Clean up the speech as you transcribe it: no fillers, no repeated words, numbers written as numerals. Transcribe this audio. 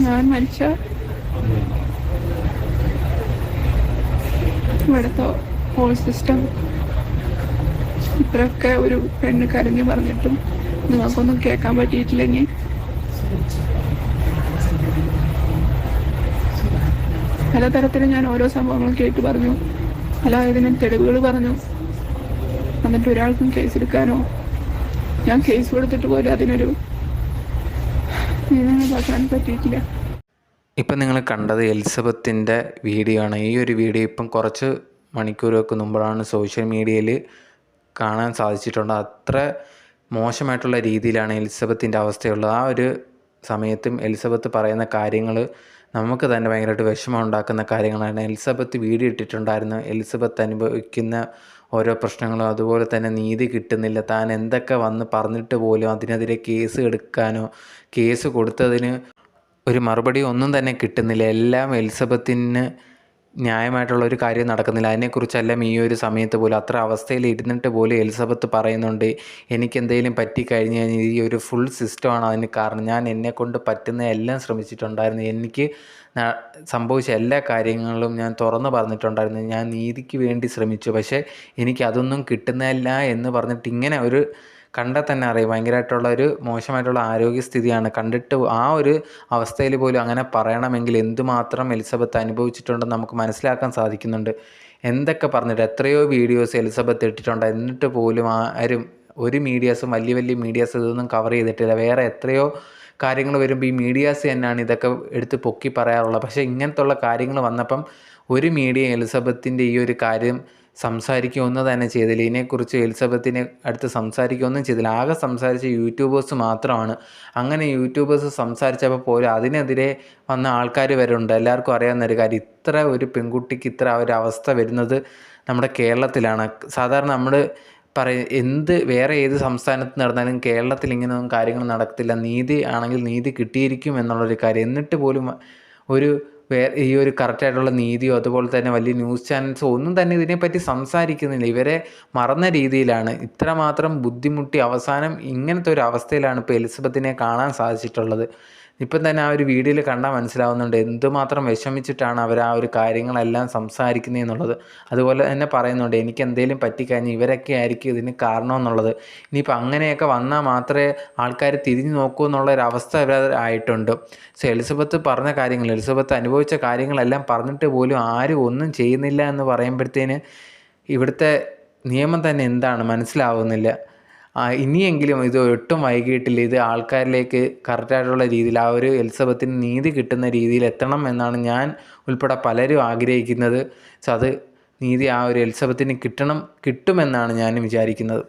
ഞാൻ മരിച്ച ഇവിടുത്തെ ഹോൾ സിസ്റ്റം ഇത്രയൊക്കെ ഒരു പെണ്ണ് കരഞ്ഞു പറഞ്ഞിട്ടും നിങ്ങൾക്കൊന്നും കേൾക്കാൻ പറ്റിയിട്ടില്ലെങ്കിൽ പലതരത്തിൽ ഞാൻ ഓരോ സംഭവങ്ങളും കേട്ടു പറഞ്ഞു, ഇതിന് തെളിവുകൾ പറഞ്ഞു. എന്നിട്ട് ഒരാൾക്കും കേസെടുക്കാനോ ഞാൻ കേസ് കൊടുത്തിട്ട് പോലും അതിനൊരു നീതിക്കാൻ പറ്റിയിട്ടില്ല. ഇപ്പം നിങ്ങൾ കണ്ടത് എലിസബത്തിൻ്റെ വീഡിയോ ആണ്. ഈ ഒരു വീഡിയോ ഇപ്പം കുറച്ച് മണിക്കൂറുകൾക്ക് മുമ്പാണ് സോഷ്യൽ മീഡിയയിൽ കാണാൻ സാധിച്ചിട്ടുണ്ട്. അത്ര മോശമായിട്ടുള്ള രീതിയിലാണ് എലിസബത്തിൻ്റെ അവസ്ഥയുള്ളത്. ആ ഒരു സമയത്തും എലിസബത്ത് പറയുന്ന കാര്യങ്ങൾ നമുക്ക് തന്നെ ഭയങ്കരമായിട്ട് വിഷമം ഉണ്ടാക്കുന്ന കാര്യങ്ങളാണ്. എലിസബത്ത് വീഡിയോ ഇട്ടിട്ടുണ്ടായിരുന്നു. എലിസബത്ത് അനുഭവിക്കുന്ന ഓരോ പ്രശ്നങ്ങളും, അതുപോലെ തന്നെ നീതി കിട്ടുന്നില്ല, താൻ എന്തൊക്കെ വന്ന് പറഞ്ഞിട്ട് പോലും അതിനെതിരെ കേസ് എടുക്കാനോ കേസ് കൊടുത്തതിന് ഒരു മറുപടി ഒന്നും തന്നെ കിട്ടുന്നില്ല. എല്ലാം എലിസബത്തിന് ന്യായമായിട്ടുള്ള ഒരു കാര്യം നടക്കുന്നില്ല. അതിനെക്കുറിച്ചെല്ലാം ഈ ഒരു സമയത്ത് പോലും അത്ര അവസ്ഥയിൽ ഇരുന്നിട്ട് പോലും എലിസബത്ത് പറയുന്നുണ്ട്, എനിക്കെന്തെങ്കിലും പറ്റിക്കഴിഞ്ഞ് കഴിഞ്ഞാൽ ഈ ഒരു ഫുൾ സിസ്റ്റമാണ് അതിന് കാരണം. ഞാൻ എന്നെക്കൊണ്ട് പറ്റുന്ന എല്ലാം ശ്രമിച്ചിട്ടുണ്ടായിരുന്നു. എനിക്ക് സംഭവിച്ച എല്ലാ കാര്യങ്ങളും ഞാൻ തുറന്നു പറഞ്ഞിട്ടുണ്ടായിരുന്നു. ഞാൻ നീതിക്ക് വേണ്ടി ശ്രമിച്ചു, പക്ഷേ എനിക്കതൊന്നും കിട്ടുന്നില്ല എന്ന് പറഞ്ഞിട്ട് ഇങ്ങനെ ഒരു കണ്ടാൽ തന്നെ അറിയാം ഭയങ്കരമായിട്ടുള്ള ഒരു മോശമായിട്ടുള്ള ആരോഗ്യസ്ഥിതിയാണ്. കണ്ടിട്ട് ആ ഒരു അവസ്ഥയിൽ പോലും അങ്ങനെ പറയണമെങ്കിൽ എന്തുമാത്രം എലിസബത്ത് അനുഭവിച്ചിട്ടുണ്ടെന്ന് നമുക്ക് മനസ്സിലാക്കാൻ സാധിക്കുന്നുണ്ട്. എന്തൊക്കെ പറഞ്ഞിട്ട് എത്രയോ വീഡിയോസ് എലിസബത്ത് ഇട്ടിട്ടുണ്ട്, എന്നിട്ട് പോലും ആരും ഒരു മീഡിയാസും വലിയ വലിയ മീഡിയാസ് ഇതൊന്നും കവർ ചെയ്തിട്ടില്ല. വേറെ എത്രയോ കാര്യങ്ങൾ വരുമ്പോൾ ഈ മീഡിയാസ് തന്നെയാണ് ഇതൊക്കെ എടുത്ത് പൊക്കി പറയാറുള്ളത്. പക്ഷേ ഇങ്ങനത്തുള്ള കാര്യങ്ങൾ വന്നപ്പം ഒരു മീഡിയ എലിസബത്തിൻ്റെ ഈ ഒരു കാര്യം സംസാരിക്കുകയൊന്നും തന്നെ ചെയ്തില്ല. ഇതിനെക്കുറിച്ച് എലിസബത്തിനെ അടുത്ത് സംസാരിക്കുകയൊന്നും ചെയ്തില്ല. ആകെ സംസാരിച്ച യൂട്യൂബേഴ്സ് മാത്രമാണ്. അങ്ങനെ യൂട്യൂബേഴ്സ് സംസാരിച്ചപ്പോൾ പോലും അതിനെതിരെ വന്ന ആൾക്കാർ വരെ ഉണ്ട്. എല്ലാവർക്കും അറിയാവുന്നൊരു കാര്യം, ഇത്ര ഒരു പെൺകുട്ടിക്ക് ഇത്ര ഒരു അവസ്ഥ വരുന്നത് നമ്മുടെ കേരളത്തിലാണ്. സാധാരണ നമ്മൾ വേറെ ഏത് സംസ്ഥാനത്ത് നടന്നാലും കേരളത്തിൽ ഇങ്ങനെയൊന്നും കാര്യങ്ങൾ നടക്കത്തില്ല. നീതി ആണെങ്കിൽ നീതി കിട്ടിയിരിക്കും എന്നുള്ളൊരു കാര്യം. എന്നിട്ട് പോലും ഈ ഒരു കറക്റ്റായിട്ടുള്ള നീതിയോ അതുപോലെ തന്നെ വലിയ ന്യൂസ് ചാനൽസോ ഒന്നും തന്നെ ഇതിനെപ്പറ്റി സംസാരിക്കുന്നില്ല. ഇവരെ മറന്ന രീതിയിലാണ്. ഇത്രമാത്രം ബുദ്ധിമുട്ടി അവസാനം ഇങ്ങനത്തെ ഒരു അവസ്ഥയിലാണ് ഇപ്പോൾ എലിസബത്തിനെ കാണാൻ സാധിച്ചിട്ടുള്ളത്. ഇപ്പം തന്നെ ആ ഒരു വീഡിയോയിൽ കണ്ടാൽ മനസ്സിലാവുന്നുണ്ട് എന്തുമാത്രം വിഷമിച്ചിട്ടാണ് അവർ ആ ഒരു കാര്യങ്ങളെല്ലാം സംസാരിക്കുന്നതെന്നുള്ളത്. അതുപോലെ തന്നെ പറയുന്നുണ്ട്, എനിക്ക് എന്തെങ്കിലും പറ്റിക്കഴിഞ്ഞാൽ ഇവരൊക്കെ ആയിരിക്കും ഇതിന് കാരണമെന്നുള്ളത്. ഇനിയിപ്പോൾ അങ്ങനെയൊക്കെ വന്നാൽ മാത്രമേ ആൾക്കാർ തിരിഞ്ഞു നോക്കൂ എന്നുള്ളൊരവസ്ഥ ആയിട്ടുണ്ട്. സോ എലിസബത്ത് പറഞ്ഞ കാര്യങ്ങൾ, എലിസബത്ത് അനുഭവിച്ച കാര്യങ്ങളെല്ലാം പറഞ്ഞിട്ട് പോലും ആരും ഒന്നും ചെയ്യുന്നില്ല എന്ന് പറയുമ്പോഴത്തേന് ഇവിടുത്തെ നിയമം തന്നെ എന്താണ് മനസ്സിലാവുന്നില്ല. ഇനിയെങ്കിലും ഇത് ഒട്ടും വൈകിട്ടില്ല. ഇത് ആൾക്കാരിലേക്ക് കറക്റ്റായിട്ടുള്ള രീതിയിൽ ആ ഒരു എലിസബത്തിന് നീതി കിട്ടുന്ന രീതിയിൽ എത്തണം എന്നാണ് ഞാൻ ഉൾപ്പെടെ പലരും ആഗ്രഹിക്കുന്നത്. സോ അത് നീതി ആ ഒരു എലിസബത്തിന് കിട്ടുമെന്നാണ് ഞാൻ വിചാരിക്കുന്നത്.